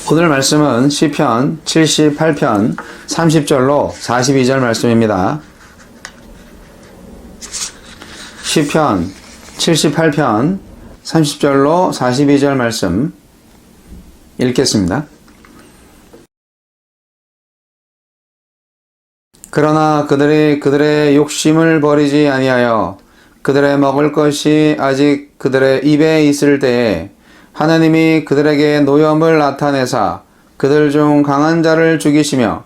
오늘 말씀은 시편 78편 30절로 42절 말씀입니다. 시편 78편 30절로 42절 말씀 읽겠습니다. 그러나 그들이 그들의 욕심을 버리지 아니하여 그들의 먹을 것이 아직 그들의 입에 있을 때에 하나님이 그들에게 노염을 나타내사 그들 중 강한 자를 죽이시며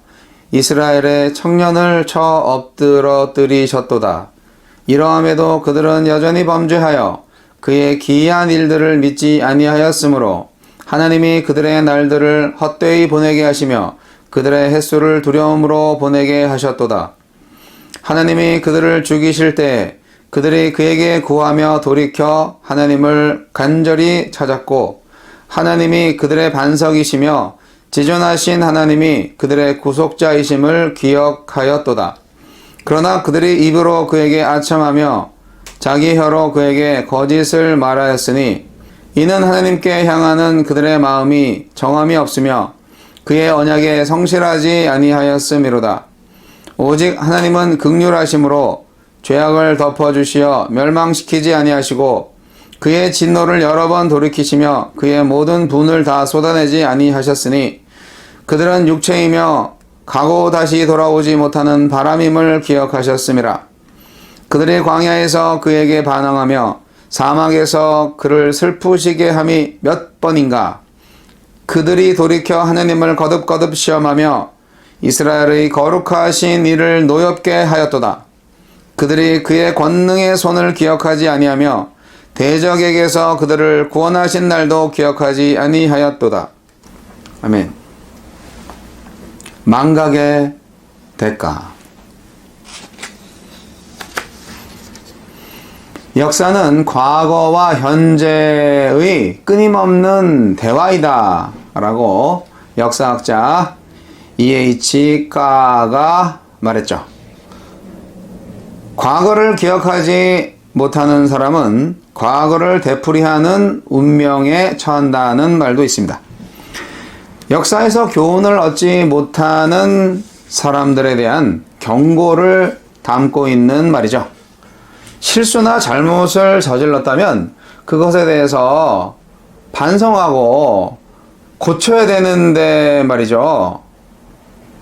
이스라엘의 청년을 쳐 엎드러뜨리셨도다. 이러함에도 그들은 여전히 범죄하여 그의 기이한 일들을 믿지 아니하였으므로 하나님이 그들의 날들을 헛되이 보내게 하시며 그들의 햇수를 두려움으로 보내게 하셨도다. 하나님이 그들을 죽이실 때 그들이 그에게 구하며 돌이켜 하나님을 간절히 찾았고 하나님이 그들의 반석이시며 지존하신 하나님이 그들의 구속자이심을 기억하였도다. 그러나 그들이 입으로 그에게 아첨하며 자기 혀로 그에게 거짓을 말하였으니 이는 하나님께 향하는 그들의 마음이 정함이 없으며 그의 언약에 성실하지 아니하였음이로다. 오직 하나님은 긍휼하심으로 죄악을 덮어주시어 멸망시키지 아니하시고 그의 진노를 여러 번 돌이키시며 그의 모든 분을 다 쏟아내지 아니하셨으니 그들은 육체이며 가고 다시 돌아오지 못하는 바람임을 기억하셨음이라. 그들이 광야에서 그에게 반항하며 사막에서 그를 슬프시게 함이 몇 번인가. 그들이 돌이켜 하나님을 거듭거듭 시험하며 이스라엘의 거룩하신 이를 노엽게 하였도다. 그들이 그의 권능의 손을 기억하지 아니하며 대적에게서 그들을 구원하신 날도 기억하지 아니하였도다. 아멘. 망각의 대가. 역사는 과거와 현재의 끊임없는 대화이다 라고 역사학자 E.H. 까가 말했죠. 과거를 기억하지 못하는 사람은 과거를 되풀이하는 운명에 처한다는 말도 있습니다. 역사에서 교훈을 얻지 못하는 사람들에 대한 경고를 담고 있는 말이죠. 실수나 잘못을 저질렀다면 그것에 대해서 반성하고 고쳐야 되는데 말이죠.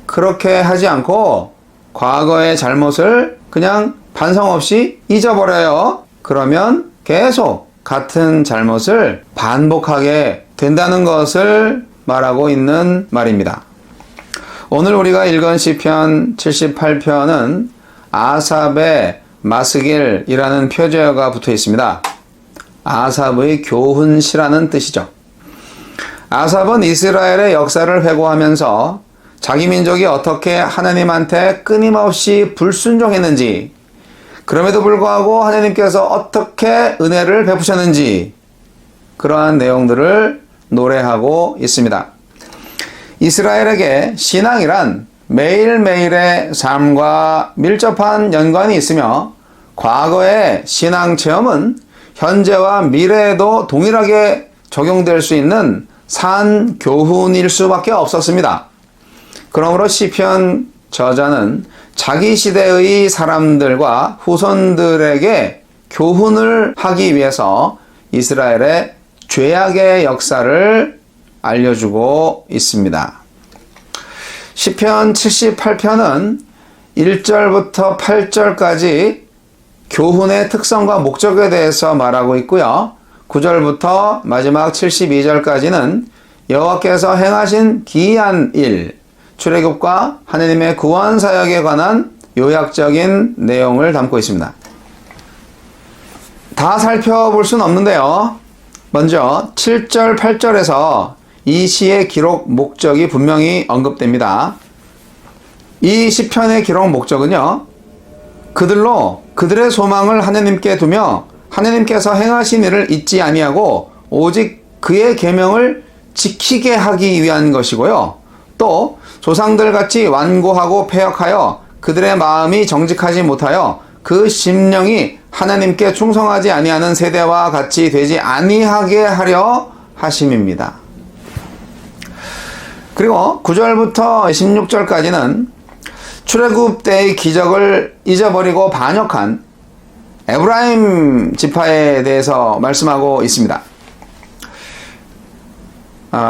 그렇게 하지 않고 과거의 잘못을 그냥 반성 없이 잊어버려요. 그러면 계속 같은 잘못을 반복하게 된다는 것을 말하고 있는 말입니다. 오늘 우리가 읽은 시편 78편은 아삽의 마스길이라는 표제어가 붙어 있습니다. 아삽의 교훈시라는 뜻이죠. 아삽은 이스라엘의 역사를 회고하면서 자기 민족이 어떻게 하나님한테 끊임없이 불순종했는지, 그럼에도 불구하고 하나님께서 어떻게 은혜를 베푸셨는지 그러한 내용들을 노래하고 있습니다. 이스라엘에게 신앙이란 매일매일의 삶과 밀접한 연관이 있으며 과거의 신앙 체험은 현재와 미래에도 동일하게 적용될 수 있는 산 교훈일 수밖에 없었습니다. 그러므로 시편 저자는 자기 시대의 사람들과 후손들에게 교훈을 하기 위해서 이스라엘의 죄악의 역사를 알려주고 있습니다. 시편 78편은 1절부터 8절까지 교훈의 특성과 목적에 대해서 말하고 있고요. 9절부터 마지막 72절까지는 여호와께서 행하신 기이한 일, 출애굽과 하나님의 구원 사역에 관한 요약적인 내용을 담고 있습니다. 다 살펴볼 수는 없는데요. 먼저 7절, 8절에서 이 시의 기록 목적이 분명히 언급됩니다. 이 시편의 기록 목적은요, 그들로 그들의 소망을 하나님께 두며 하나님께서 행하신 일을 잊지 아니하고 오직 그의 계명을 지키게 하기 위한 것이고요. 또 조상들같이 완고하고 패역하여 그들의 마음이 정직하지 못하여 그 심령이 하나님께 충성하지 아니하는 세대와 같이 되지 아니하게 하려 하심입니다. 그리고 9절부터 16절까지는 출애굽 때의 기적을 잊어버리고 반역한 에브라임 지파에 대해서 말씀하고 있습니다.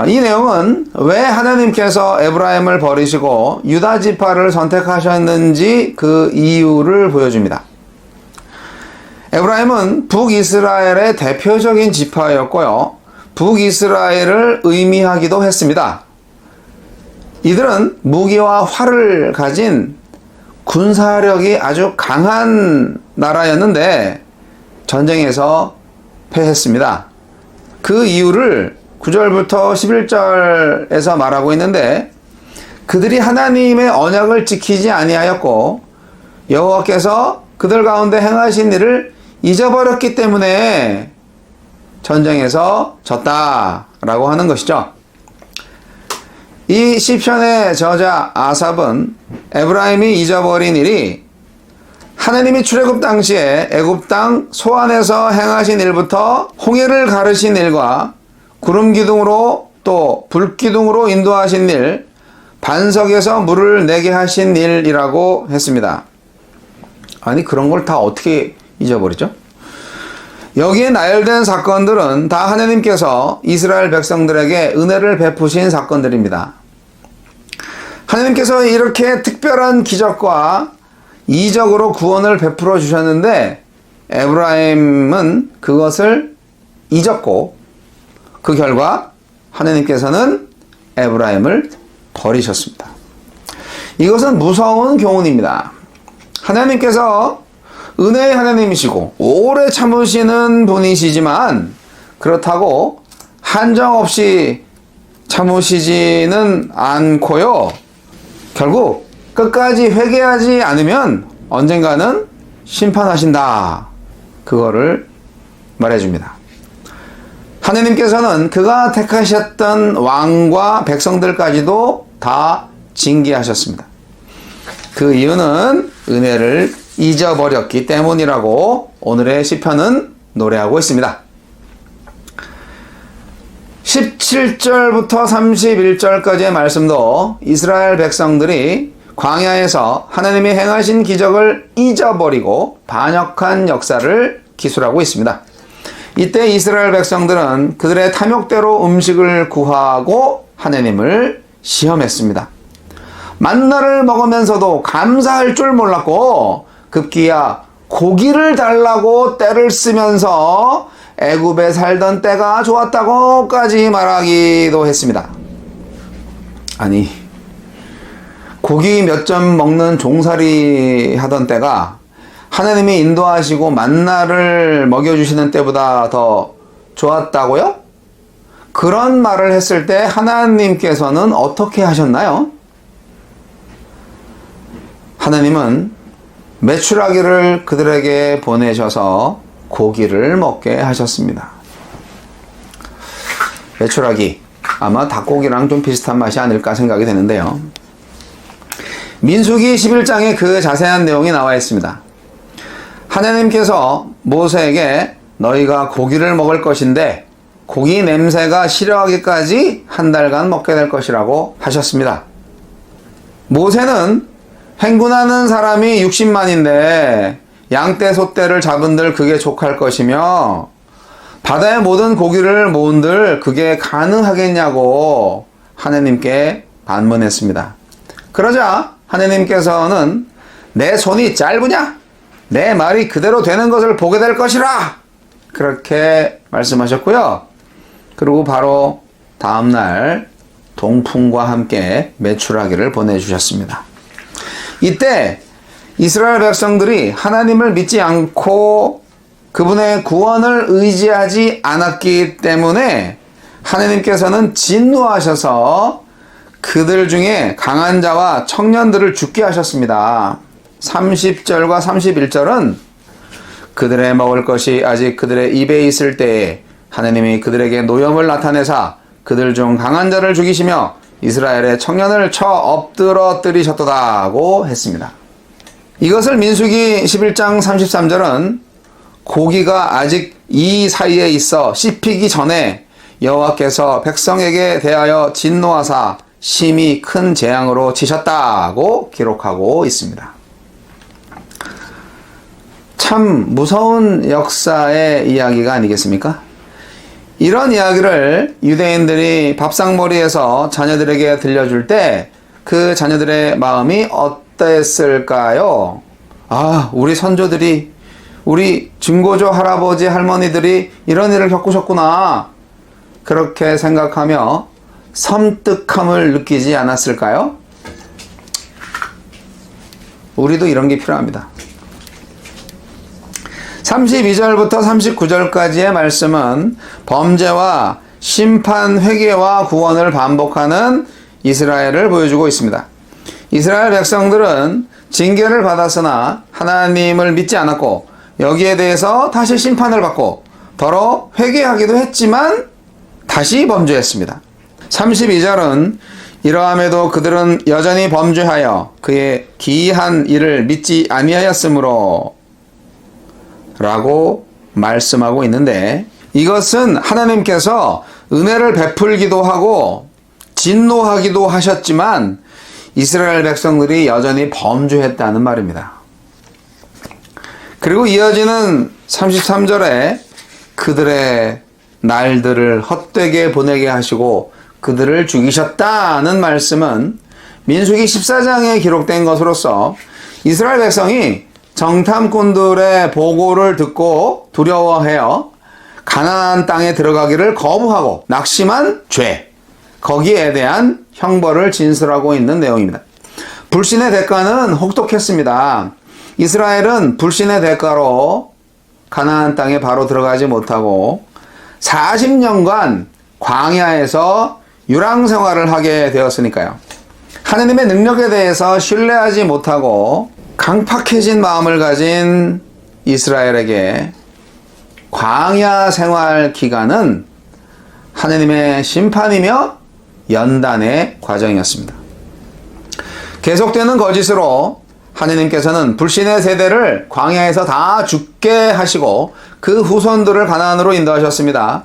이 내용은 왜 하나님께서 에브라임을 버리시고 유다 지파를 선택하셨는지 그 이유를 보여줍니다. 에브라임은 북이스라엘의 대표적인 지파였고요. 북이스라엘을 의미하기도 했습니다. 이들은 무기와 활을 가진 군사력이 아주 강한 나라였는데 전쟁에서 패했습니다. 그 이유를 9절부터 11절에서 말하고 있는데 그들이 하나님의 언약을 지키지 아니하였고 여호와께서 그들 가운데 행하신 일을 잊어버렸기 때문에 전쟁에서 졌다라고 하는 것이죠. 이 시편의 저자 아삽은 에브라임이 잊어버린 일이 하나님이 출애굽 당시에 애굽 땅 소안에서 행하신 일부터 홍해를 가르신 일과 구름 기둥으로 또 불 기둥으로 인도하신 일, 반석에서 물을 내게 하신 일이라고 했습니다. 아니 그런 걸 다 어떻게 잊어버리죠? 여기에 나열된 사건들은 다 하나님께서 이스라엘 백성들에게 은혜를 베푸신 사건들입니다. 하나님께서 이렇게 특별한 기적과 이적으로 구원을 베풀어 주셨는데 에브라임은 그것을 잊었고 그 결과 하나님께서는 에브라임을 버리셨습니다. 이것은 무서운 교훈입니다. 하나님께서 은혜의 하나님이시고 오래 참으시는 분이시지만 그렇다고 한정없이 참으시지는 않고요. 결국 끝까지 회개하지 않으면 언젠가는 심판하신다. 그거를 말해줍니다. 하나님께서는 그가 택하셨던 왕과 백성들까지도 다 징계하셨습니다. 그 이유는 은혜를 잊어버렸기 때문이라고 오늘의 시편은 노래하고 있습니다. 17절부터 31절까지의 말씀도 이스라엘 백성들이 광야에서 하나님이 행하신 기적을 잊어버리고 반역한 역사를 기술하고 있습니다. 이때 이스라엘 백성들은 그들의 탐욕대로 음식을 구하고 하나님을 시험했습니다. 만나를 먹으면서도 감사할 줄 몰랐고 급기야 고기를 달라고 떼를 쓰면서 애굽에 살던 때가 좋았다고까지 말하기도 했습니다. 아니 고기 몇 점 먹는 종살이 하던 때가 하나님이 인도하시고 만나를 먹여주시는 때보다 더 좋았다고요? 그런 말을 했을 때 하나님께서는 어떻게 하셨나요? 하나님은 메추라기를 그들에게 보내셔서 고기를 먹게 하셨습니다. 메추라기, 아마 닭고기랑 좀 비슷한 맛이 아닐까 생각이 되는데요. 민수기 11장에 그 자세한 내용이 나와 있습니다. 하나님께서 모세에게 너희가 고기를 먹을 것인데 고기 냄새가 싫어하기까지 한 달간 먹게 될 것이라고 하셨습니다. 모세는 행군하는 사람이 60만인데 양떼 소떼를 잡은들 그게 족할 것이며 바다의 모든 고기를 모은들 그게 가능하겠냐고 하나님께 반문했습니다. 그러자 하나님께서는 내 손이 짧으냐? 내 말이 그대로 되는 것을 보게 될 것이라! 그렇게 말씀하셨고요. 그리고 바로 다음날 동풍과 함께 메추라기를 보내주셨습니다. 이때 이스라엘 백성들이 하나님을 믿지 않고 그분의 구원을 의지하지 않았기 때문에 하나님께서는 진노하셔서 그들 중에 강한 자와 청년들을 죽게 하셨습니다. 30절과 31절은 그들의 먹을 것이 아직 그들의 입에 있을 때에 하나님이 그들에게 노염을 나타내사 그들 중 강한 자를 죽이시며 이스라엘의 청년을 쳐 엎드러뜨리셨도다고 했습니다. 이것을 민수기 11장 33절은 고기가 아직 이 사이에 있어 씹히기 전에 여호와께서 백성에게 대하여 진노하사 심히 큰 재앙으로 치셨다고 기록하고 있습니다. 참 무서운 역사의 이야기가 아니겠습니까? 이런 이야기를 유대인들이 밥상머리에서 자녀들에게 들려줄 때 그 자녀들의 마음이 어땠을까요? 아, 우리 선조들이, 우리 증고조 할아버지 할머니들이 이런 일을 겪으셨구나. 그렇게 생각하며 섬뜩함을 느끼지 않았을까요? 우리도 이런 게 필요합니다. 32절부터 39절까지의 말씀은 범죄와 심판, 회개와 구원을 반복하는 이스라엘을 보여주고 있습니다. 이스라엘 백성들은 징계를 받았으나 하나님을 믿지 않았고 여기에 대해서 다시 심판을 받고 더러 회개하기도 했지만 다시 범죄했습니다. 32절은 이러함에도 그들은 여전히 범죄하여 그의 기이한 일을 믿지 아니하였으므로 라고 말씀하고 있는데, 이것은 하나님께서 은혜를 베풀기도 하고 진노하기도 하셨지만 이스라엘 백성들이 여전히 범죄했다는 말입니다. 그리고 이어지는 33절에 그들의 날들을 헛되게 보내게 하시고 그들을 죽이셨다는 말씀은 민수기 14장에 기록된 것으로서 이스라엘 백성이 정탐꾼들의 보고를 듣고 두려워하여 가나안 땅에 들어가기를 거부하고 낙심한 죄, 거기에 대한 형벌을 진술하고 있는 내용입니다. 불신의 대가는 혹독했습니다. 이스라엘은 불신의 대가로 가나안 땅에 바로 들어가지 못하고 40년간 광야에서 유랑 생활을 하게 되었으니까요. 하느님의 능력에 대해서 신뢰하지 못하고 강팍해진 마음을 가진 이스라엘에게 광야 생활 기간은 하느님의 심판이며 연단의 과정이었습니다. 계속되는 거짓으로 하느님께서는 불신의 세대를 광야에서 다 죽게 하시고 그 후손들을 가나안으로 인도하셨습니다.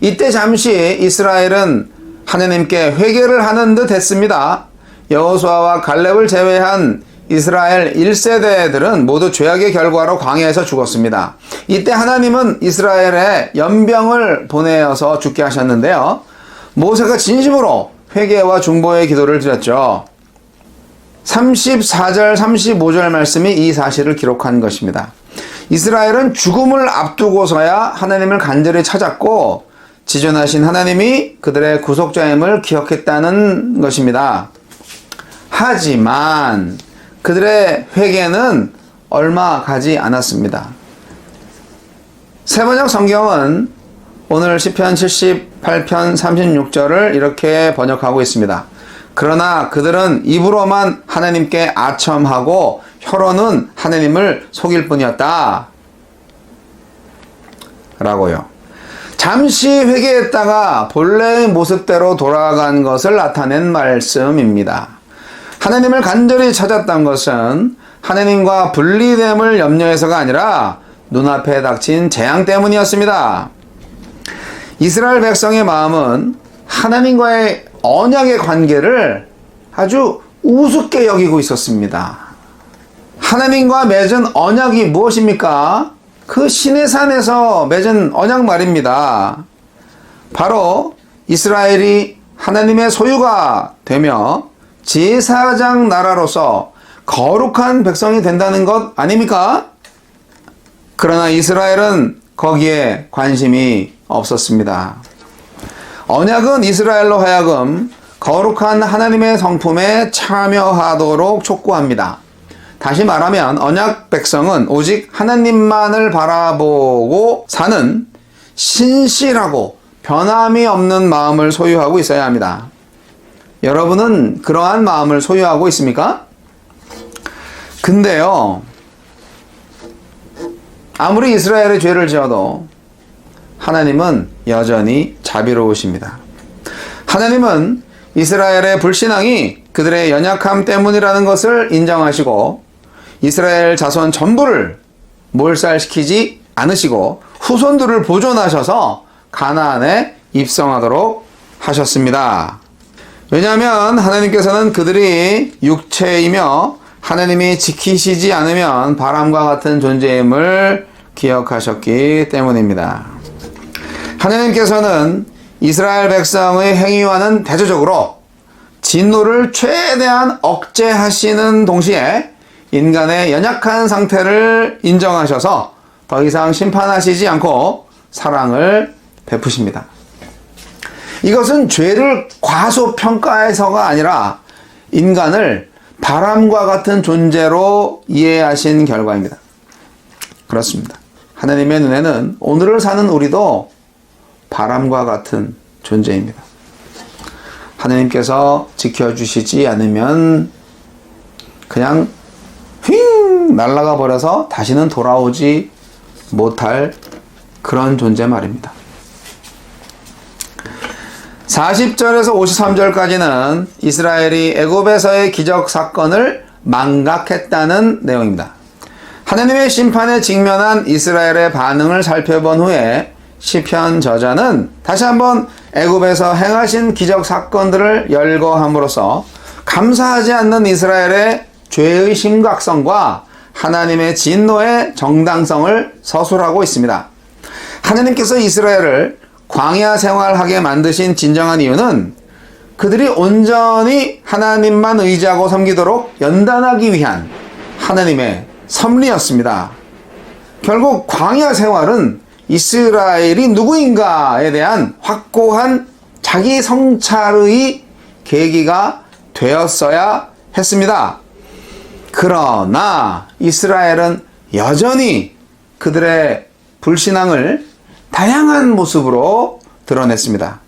이때 잠시 이스라엘은 하느님께 회개를 하는 듯 했습니다. 여호수아와 갈렙을 제외한 이스라엘 1세대들은 모두 죄악의 결과로 광야에서 죽었습니다. 이때 하나님은 이스라엘에 연병을 보내어서 죽게 하셨는데요. 모세가 진심으로 회개와 중보의 기도를 드렸죠. 34절, 35절 말씀이 이 사실을 기록한 것입니다. 이스라엘은 죽음을 앞두고서야 하나님을 간절히 찾았고 지존하신 하나님이 그들의 구속자임을 기억했다는 것입니다. 하지만 그들의 회개는 얼마 가지 않았습니다. 세번역 성경은 오늘 시편 78편 36절을 이렇게 번역하고 있습니다. 그러나 그들은 입으로만 하나님께 아첨하고 혀로는 하나님을 속일 뿐이었다. 라고요. 잠시 회개했다가 본래의 모습대로 돌아간 것을 나타낸 말씀입니다. 하나님을 간절히 찾았던 것은 하나님과 분리됨을 염려해서가 아니라 눈앞에 닥친 재앙 때문이었습니다. 이스라엘 백성의 마음은 하나님과의 언약의 관계를 아주 우습게 여기고 있었습니다. 하나님과 맺은 언약이 무엇입니까? 그 시내산에서 맺은 언약 말입니다. 바로 이스라엘이 하나님의 소유가 되며 제사장 나라로서 거룩한 백성이 된다는 것 아닙니까? 그러나 이스라엘은 거기에 관심이 없었습니다. 언약은 이스라엘로 하여금 거룩한 하나님의 성품에 참여하도록 촉구합니다. 다시 말하면 언약 백성은 오직 하나님만을 바라보고 사는 신실하고 변함이 없는 마음을 소유하고 있어야 합니다. 여러분은 그러한 마음을 소유하고 있습니까? 근데요, 아무리 이스라엘의 죄를 지어도 하나님은 여전히 자비로우십니다. 하나님은 이스라엘의 불신앙이 그들의 연약함 때문이라는 것을 인정하시고 이스라엘 자손 전부를 몰살시키지 않으시고 후손들을 보존하셔서 가나안에 입성하도록 하셨습니다. 왜냐하면 하나님께서는 그들이 육체이며 하나님이 지키시지 않으면 바람과 같은 존재임을 기억하셨기 때문입니다. 하나님께서는 이스라엘 백성의 행위와는 대조적으로 진노를 최대한 억제하시는 동시에 인간의 연약한 상태를 인정하셔서 더 이상 심판하시지 않고 사랑을 베푸십니다. 이것은 죄를 과소평가해서가 아니라 인간을 바람과 같은 존재로 이해하신 결과입니다. 그렇습니다. 하나님의 눈에는 오늘을 사는 우리도 바람과 같은 존재입니다. 하나님께서 지켜주시지 않으면 그냥 휙 날아가 버려서 다시는 돌아오지 못할 그런 존재 말입니다. 40절에서 53절까지는 이스라엘이 애굽에서의 기적 사건을 망각했다는 내용입니다. 하나님의 심판에 직면한 이스라엘의 반응을 살펴본 후에 시편 저자는 다시 한번 애굽에서 행하신 기적 사건들을 열거함으로써 감사하지 않는 이스라엘의 죄의 심각성과 하나님의 진노의 정당성을 서술하고 있습니다. 하나님께서 이스라엘을 광야 생활하게 만드신 진정한 이유는 그들이 온전히 하나님만 의지하고 섬기도록 연단하기 위한 하나님의 섭리였습니다. 결국 광야 생활은 이스라엘이 누구인가에 대한 확고한 자기 성찰의 계기가 되었어야 했습니다. 그러나 이스라엘은 여전히 그들의 불신앙을 다양한 모습으로 드러냈습니다.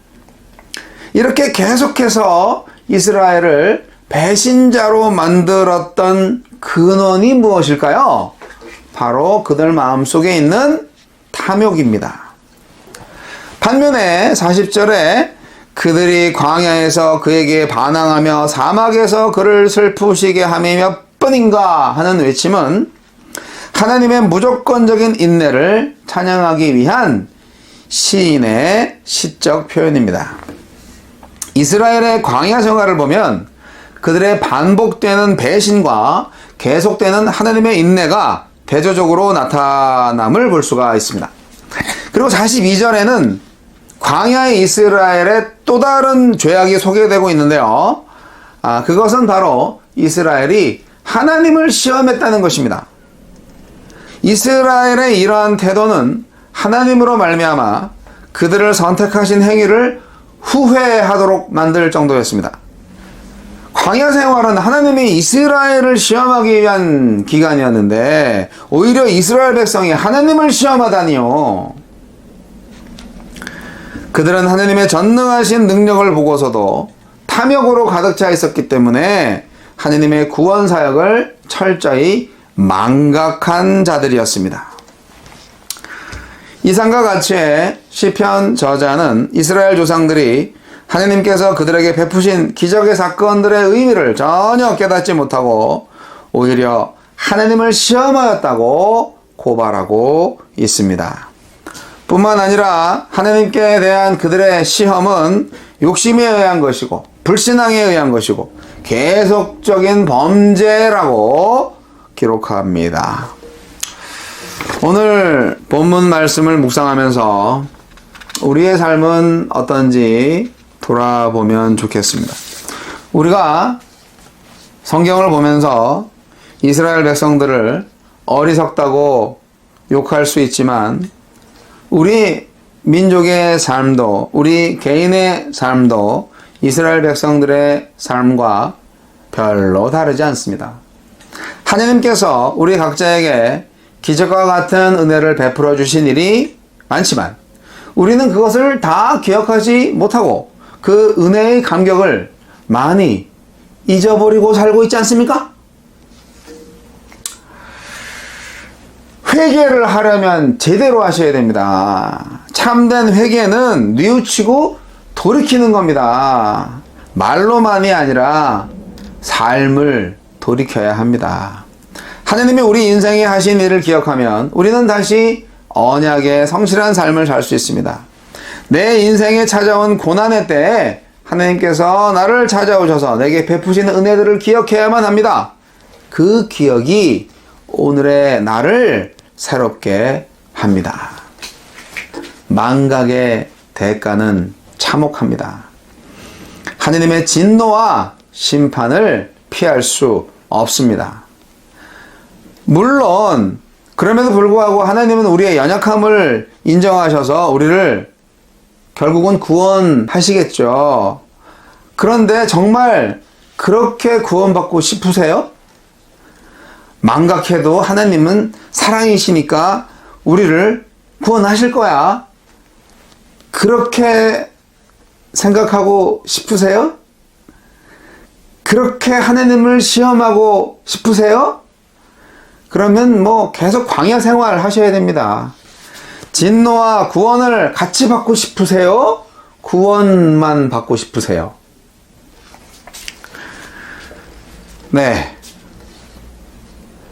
이렇게 계속해서 이스라엘을 배신자로 만들었던 근원이 무엇일까요? 바로 그들 마음속에 있는 탐욕입니다. 반면에 40절에 그들이 광야에서 그에게 반항하며 사막에서 그를 슬프시게 함이 몇 번인가 하는 외침은 하나님의 무조건적인 인내를 찬양하기 위한 시인의 시적 표현입니다. 이스라엘의 광야 생활을 보면 그들의 반복되는 배신과 계속되는 하나님의 인내가 대조적으로 나타남을 볼 수가 있습니다. 그리고 42절에는 광야의 이스라엘의 또 다른 죄악이 소개되고 있는데요. 그것은 바로 이스라엘이 하나님을 시험했다는 것입니다. 이스라엘의 이러한 태도는 하나님으로 말미암아 그들을 선택하신 행위를 후회하도록 만들 정도였습니다. 광야 생활은 하나님이 이스라엘을 시험하기 위한 기간이었는데 오히려 이스라엘 백성이 하나님을 시험하다니요. 그들은 하나님의 전능하신 능력을 보고서도 탐욕으로 가득 차 있었기 때문에 하나님의 구원 사역을 철저히 망각한 자들이었습니다. 이상과 같이 시편 저자는 이스라엘 조상들이 하나님께서 그들에게 베푸신 기적의 사건들의 의미를 전혀 깨닫지 못하고 오히려 하나님을 시험하였다고 고발하고 있습니다. 뿐만 아니라 하나님께 대한 그들의 시험은 욕심에 의한 것이고 불신앙에 의한 것이고 계속적인 범죄라고 기록합니다. 오늘 본문 말씀을 묵상하면서 우리의 삶은 어떤지 돌아보면 좋겠습니다. 우리가 성경을 보면서 이스라엘 백성들을 어리석다고 욕할 수 있지만 우리 민족의 삶도 우리 개인의 삶도 이스라엘 백성들의 삶과 별로 다르지 않습니다. 하나님께서 우리 각자에게 기적과 같은 은혜를 베풀어 주신 일이 많지만 우리는 그것을 다 기억하지 못하고 그 은혜의 감격을 많이 잊어버리고 살고 있지 않습니까? 회개를 하려면 제대로 하셔야 됩니다. 참된 회개는 뉘우치고 돌이키는 겁니다. 말로만이 아니라 삶을 돌이켜야 합니다. 하나님이 우리 인생에 하신 일을 기억하면 우리는 다시 언약의 성실한 삶을 살 수 있습니다. 내 인생에 찾아온 고난의 때에 하나님께서 나를 찾아오셔서 내게 베푸시는 은혜들을 기억해야만 합니다. 그 기억이 오늘의 나를 새롭게 합니다. 망각의 대가는 참혹합니다. 하느님의 진노와 심판을 피할 수 없습니다. 물론 그럼에도 불구하고 하나님은 우리의 연약함을 인정하셔서 우리를 결국은 구원하시겠죠. 그런데 정말 그렇게 구원받고 싶으세요? 망각해도 하나님은 사랑이시니까 우리를 구원하실 거야. 그렇게 생각하고 싶으세요? 그렇게 하나님을 시험하고 싶으세요? 그러면 계속 광야 생활 하셔야 됩니다. 진노와 구원을 같이 받고 싶으세요? 구원만 받고 싶으세요? 네.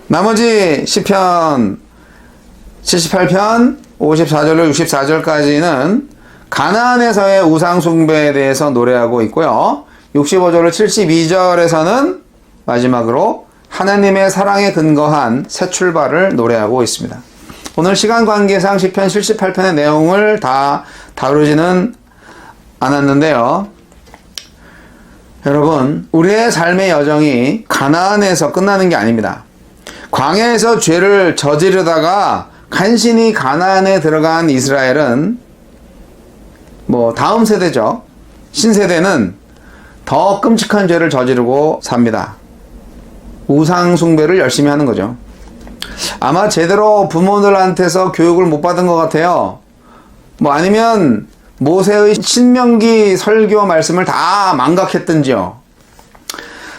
나머지 시편 78편 54절로 64절까지는 가나안에서의 우상 숭배에 대해서 노래하고 있고요. 65절로 72절에서는 마지막으로 하나님의 사랑에 근거한 새 출발을 노래하고 있습니다. 오늘 시간 관계상 시편 78편의 내용을 다 다루지는 않았는데요. 여러분, 우리의 삶의 여정이 가나안에서 끝나는 게 아닙니다. 광야에서 죄를 저지르다가 간신히 가나안에 들어간 이스라엘은 다음 세대죠. 신세대는 더 끔찍한 죄를 저지르고 삽니다. 우상 숭배를 열심히 하는 거죠. 아마 제대로 부모들한테서 교육을 못 받은 것 같아요. 아니면 모세의 신명기 설교 말씀을 다 망각했든지요.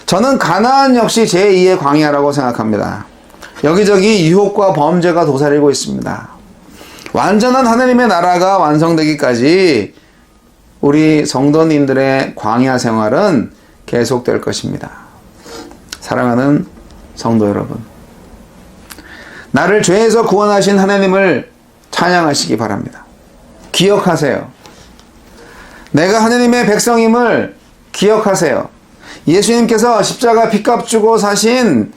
저는 가나안 역시 제2의 광야라고 생각합니다. 여기저기 유혹과 범죄가 도사리고 있습니다. 완전한 하나님의 나라가 완성되기까지 우리 성도님들의 광야 생활은 계속될 것입니다. 사랑하는 성도 여러분, 나를 죄에서 구원하신 하나님을 찬양하시기 바랍니다. 기억하세요. 내가 하나님의 백성임을 기억하세요. 예수님께서 십자가 핏값 주고 사신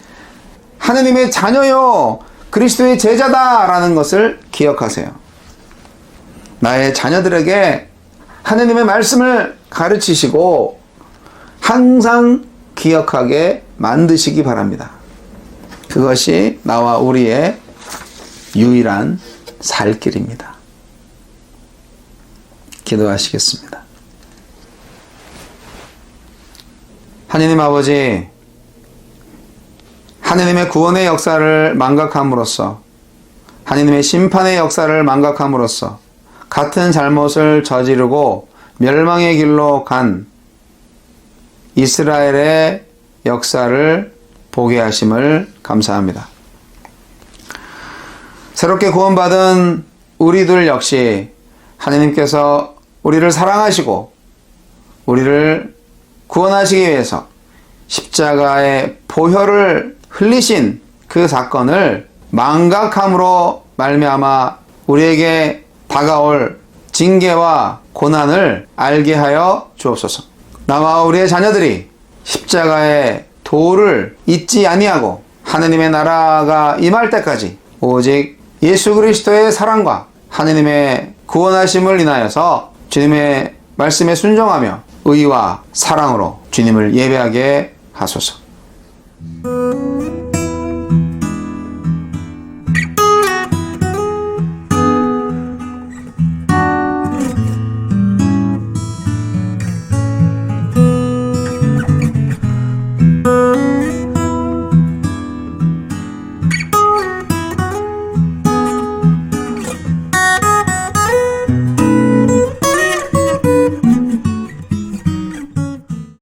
하나님의 자녀요, 그리스도의 제자다라는 것을 기억하세요. 나의 자녀들에게 하나님의 말씀을 가르치시고 항상 기억하게 만드시기 바랍니다. 그것이 나와 우리의 유일한 살 길입니다. 기도하시겠습니다. 하나님 아버지, 하나님의 구원의 역사를 망각함으로써, 하나님의 심판의 역사를 망각함으로써 같은 잘못을 저지르고 멸망의 길로 간 이스라엘의 역사를 보게 하심을 감사합니다. 새롭게 구원받은 우리들 역시 하나님께서 우리를 사랑하시고 우리를 구원하시기 위해서 십자가의 보혈을 흘리신 그 사건을 망각함으로 말미암아 우리에게 다가올 징계와 고난을 알게 하여 주옵소서. 나와 우리의 자녀들이 십자가의 도를 잊지 아니하고 하느님의 나라가 임할 때까지 오직 예수 그리스도의 사랑과 하느님의 구원하심을 인하여서 주님의 말씀에 순종하며 의와 사랑으로 주님을 예배하게 하소서.